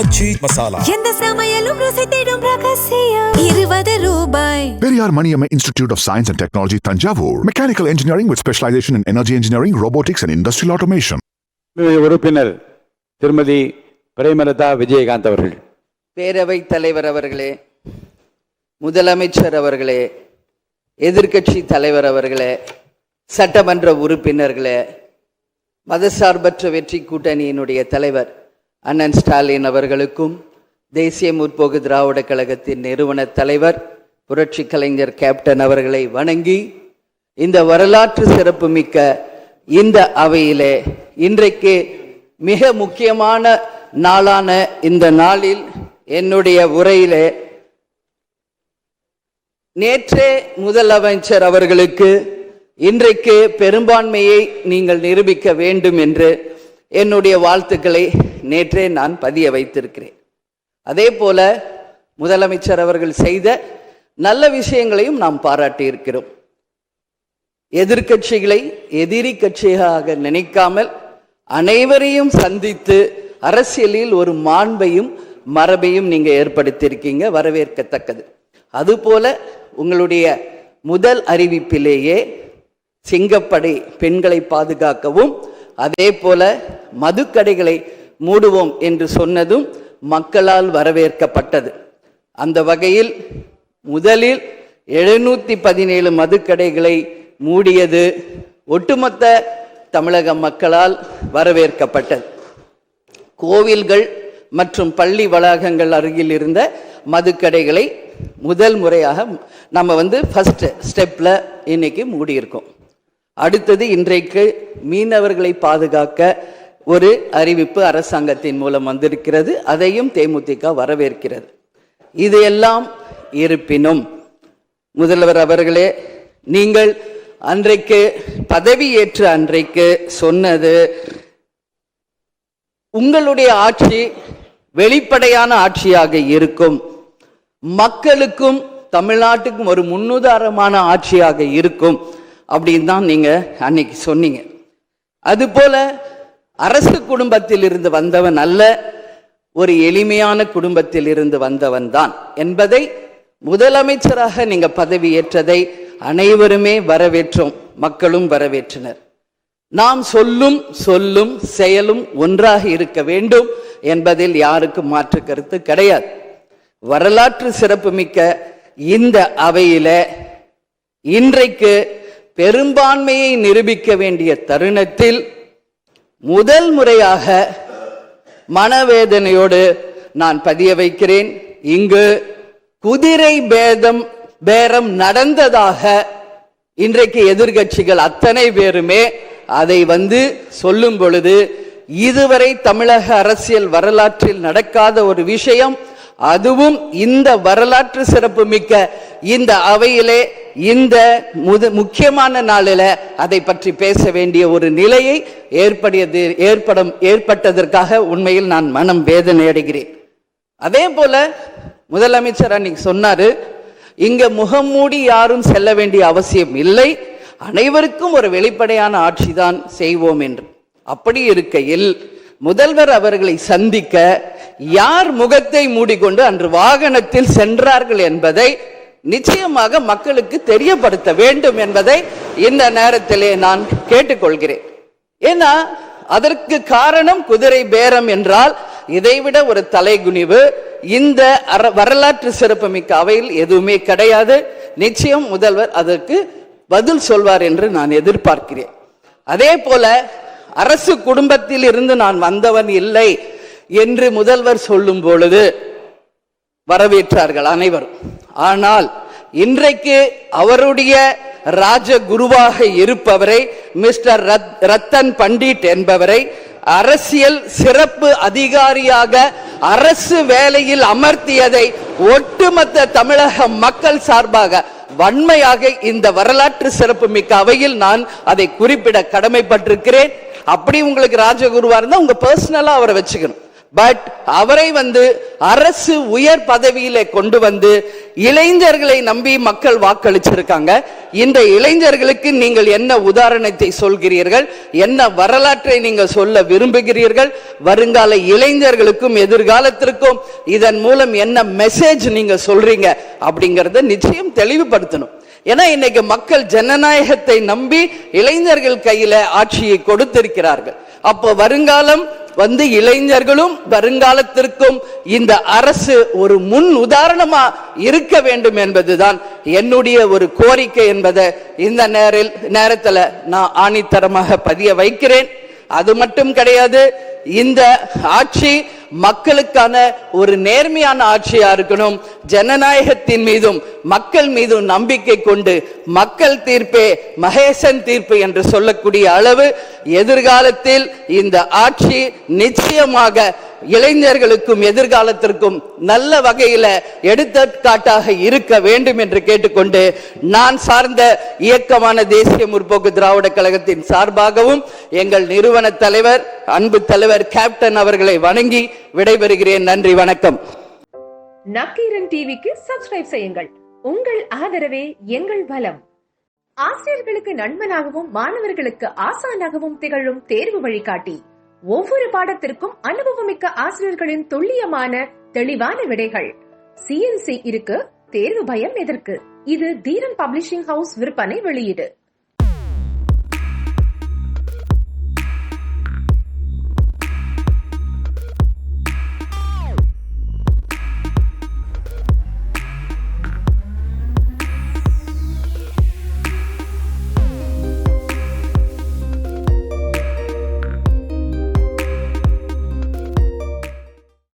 ஆச்சி மசாலா. எந்த சமையலும் ருசி தேடும் ரகசியம் 20 ரூபாய். Periyar Maniamma Institute of Science and Technology, Tanjavur. Mechanical engineering with specialization in energy engineering, robotics and industrial automation. உறுப்பினர் திருமதி பிரேமலதா விஜயகாந்த் அவர்கள். பேரவைத் தலைவர் அவர்களே, முதலமைச்சர் அவர்களே, எதிர்க்கட்சி தலைவர் அவர்களே, சட்டமன்ற உறுப்பினர்களே, மதசார்பற்ற வெற்றி கூட்டணியினுடைய தலைவர் அண்ணன் ஸ்டாலின் அவர்களுக்கும், தேசிய முற்போக்கு திராவிட கழகத்தின் நிறுவன தலைவர் புரட்சி கலைஞர் கேப்டன் அவர்களை வணங்கி, இந்த வரலாற்று சிறப்புமிக்க இந்த அவையிலே இன்றைக்கு மிக முக்கியமான நாளான இந்த நாளில் என்னுடைய உரையிலே நேற்றே முதலமைச்சர் அவர்களுக்கு இன்றைக்கு பெரும்பான்மையை நீங்கள் நிரூபிக்க வேண்டும் என்று என்னுடைய வாழ்த்துக்களை நேற்றே நான் பதிய வைத்திருக்கிறேன். அதே போல முதலமைச்சர் அவர்கள் செய்த நல்ல விஷயங்களையும் நாம் பாராட்டி இருக்கிறோம். எதிர்கட்சிகளை எதிரி கட்சியாக நினைக்காமல் அனைவரையும் சந்தித்து அரசியலில் ஒரு மாண்பையும் மரபையும் நீங்க ஏற்படுத்தியிருக்கீங்க, வரவேற்கத்தக்கது. அதுபோல உங்களுடைய முதல் அறிவிப்பிலேயே சிங்கப்படை பெண்களை பாதுகாக்கவும், அதே போல மதுக்கடைகளை மூடுவோம் என்று சொன்னதும் மக்களால் வரவேற்கப்பட்டது. அந்த வகையில் முதலில் 717 மதுக்கடைகளை மூடியது ஒட்டுமொத்த தமிழக மக்களால் வரவேற்கப்பட்டது. கோவில்கள் மற்றும் பள்ளி வளாகங்கள் அருகில் இருந்த மதுக்கடைகளை முதல் முறையாக நம்ம ஃபர்ஸ்ட் ஸ்டெப்ல இன்னைக்கு மூடியிருக்கோம். அடுத்தது இன்றைக்கு மீனவர்களை பாதுகாக்க ஒரு அறிவிப்பு அரசாங்கத்தின் மூலம் வந்திருக்கிறது. அதையும் தேமுதிக வரவேற்கிறது. இதையெல்லாம் இருப்பினும் முதல்வர் அவர்களே, நீங்கள் அன்றைக்கு பதவியேற்ற அன்றைக்கு சொன்னது உங்களுடைய ஆட்சி வெளிப்படையான ஆட்சியாக இருக்கும், மக்களுக்கும் தமிழ்நாட்டுக்கும் ஒரு முன்னுதாரணமான ஆட்சியாக இருக்கும் அப்படின்னு தான் நீங்க அன்னைக்கு சொன்னீங்க. அதுபோல அரசு குடும்பத்தில் இருந்து வந்தவன் அல்ல, ஒரு எளிமையான குடும்பத்தில் இருந்து வந்தவன் தான் என்பதை முதலமைச்சராக நீங்க பதவியேற்றதை அனைவருமே வரவேற்றோம், மக்களும் வரவேற்றனர். நாம் சொல்லும் செயலும் ஒன்றாக இருக்க வேண்டும் என்பதில் யாருக்கும் மாற்று கருத்து கிடையாது. வரலாற்று சிறப்புமிக்க இந்த அவையில இன்றைக்கு பெரும்பான்மையை நிரூபிக்க வேண்டிய தருணத்தில் முதல் முறையாக மனவேதனையோடு நான் பதிய வைக்கிறேன், இங்கு குதிரை பேரம் நடந்ததாக இன்றைக்கு எதிர்கட்சிகள் அத்தனை பேருமே அதை சொல்லும் பொழுது, இதுவரை தமிழக அரசியல் வரலாற்றில் நடக்காத ஒரு விஷயம், அதுவும் இந்த வரலாற்று சிறப்பு மிக்க இந்த அவையிலே இந்த முக்கியமான நாளில் அதை பற்றி பேச வேண்டிய ஒரு நிலையை ஏற்பட்டதற்காக உண்மையில் நான் மனம் வேதனை அடைகிறேன். அதே போல முதலமைச்சர் அன்னைக்கு சொன்னாரு, இங்க முகம் மூடி யாரும் செல்ல வேண்டிய அவசியம் இல்லை, அனைவருக்கும் ஒரு வெளிப்படையான ஆட்சி தான் செய்வோம் என்று. அப்படி இருக்கையில் முதல்வர் அவர்களை சந்திக்க யார் முகத்தை மூடிக்கொண்டு அன்று வாகனத்தில் சென்றார்கள் என்பதை நிச்சயமாக மக்களுக்கு தெரியப்படுத்த வேண்டும் என்பதை இந்த நேரத்திலே நான் கேட்டுக்கொள்கிறேன். ஏன்னா அதற்கு காரணம் குதிரை பேரம் என்றால் இதைவிட ஒரு தலைகுனிவு இந்த வரலாற்று சிறப்புமிக்க அவையில் எதுவுமே கிடையாது. நிச்சயம் முதல்வர் அதற்கு பதில் சொல்வார் என்று நான் எதிர்பார்க்கிறேன். அதே போல அரசு குடும்பத்தில் இருந்து நான் வந்தவன் இல்லை என்று முதல்வர் சொல்லும் பொழுது வரவேற்றார்கள் அனைவரும். ஆனால் இன்றைக்கு அவருடைய ராஜகுருவாக இருப்பவரை மிஸ்டர் ரத்தன் பண்டிட் என்பவரை அரசியல் சிறப்பு அதிகாரியாக அரசு வேலையில் அமர்த்தியதை ஒட்டுமொத்த தமிழக மக்கள் சார்பாக வன்மையாக இந்த வரலாற்று சிறப்பு மிக்க அவையில் நான் அதை குறிப்பிட கடமைப்பட்டிருக்கிறேன். அப்படி உங்களுக்கு ராஜகுருவா இருந்தா உங்க பர்சனலா அவரை வச்சுக்கணும். பட் அவரை அரசு உயர் பதவியில கொண்டு இளைஞர்களை நம்பி மக்கள் வாக்களிச்சிருக்காங்க. இந்த இளைஞர்களுக்கு நீங்கள் என்ன உதாரணத்தை சொல்கிறீர்கள், என்ன வரலாற்றை நீங்கள் சொல்ல விரும்புகிறீர்கள், வருங்கால இளைஞர்களுக்கும் எதிர்காலத்திற்கும் இதன் மூலம் என்ன மெசேஜ் நீங்க சொல்றீங்க அப்படிங்கறத நிச்சயம் தெளிவுபடுத்தணும். ஏன்னா இன்னைக்கு மக்கள் ஜனநாயகத்தை நம்பி இளைஞர்கள் கையில ஆட்சியை கொடுத்திருக்கிறார்கள். அப்போ வருங்காலம் இளைஞர்களும் வருங்காலத்திற்கும் இந்த அரசு ஒரு முன் உதாரணமா இருக்க வேண்டும் என்பதுதான் என்னுடைய ஒரு கோரிக்கை என்பதை இந்த நேரத்தில் நான் ஆணித்தரமாக பதிய வைக்கிறேன். அது மட்டும் கிடையாது, இந்த ஆட்சி மக்களுக்கான ஒரு நேர்மையான ஆட்சியா இருக்கணும். ஜனநாயகத்தின் மீதும் மக்கள் மீதும் நம்பிக்கை கொண்டு மக்கள் தீர்ப்பே மகேசன் தீர்ப்பு என்று சொல்லக்கூடிய அளவு எதிர்காலத்தில் இந்த ஆட்சி நிச்சயமாக இளைஞர்களுக்கும் எதிர்காலத்திற்கும் நல்ல வகையில எடுத்துக்காட்டாக இருக்க வேண்டும் என்று கேட்டுக்கொண்டு, நான் சார்ந்த இயக்கமான தேசிய முற்போக்கு திராவிட கழகத்தின் சார்பாகவும் எங்கள் நிறுவன தலைவர் அன்பு தலைவர் கேப்டன் அவர்களை வணங்கி விடைபெறுகிறேன். நன்றி, வணக்கம். நக்கீரன் டிவிக்கு சப்ஸ்கிரைப் செய்யுங்கள். உங்கள் ஆதரவே எங்கள் பலம். ஆசிரியர்களுக்கு நண்பனாகவும் மாணவர்களுக்கு ஆசானாகவும் திகழும் தேர்வு வழிகாட்டி. ஒவ்வொரு பாடத்திற்கும் அனுபவமிக்க ஆசிரியர்களின் துல்லியமான தெளிவான விடைகள். CNC இருக்கு, தேர்வு பயம் எதற்கு? இது தீரன் பப்ளிஷிங் ஹவுஸ் விற்பனை வெளியீடு.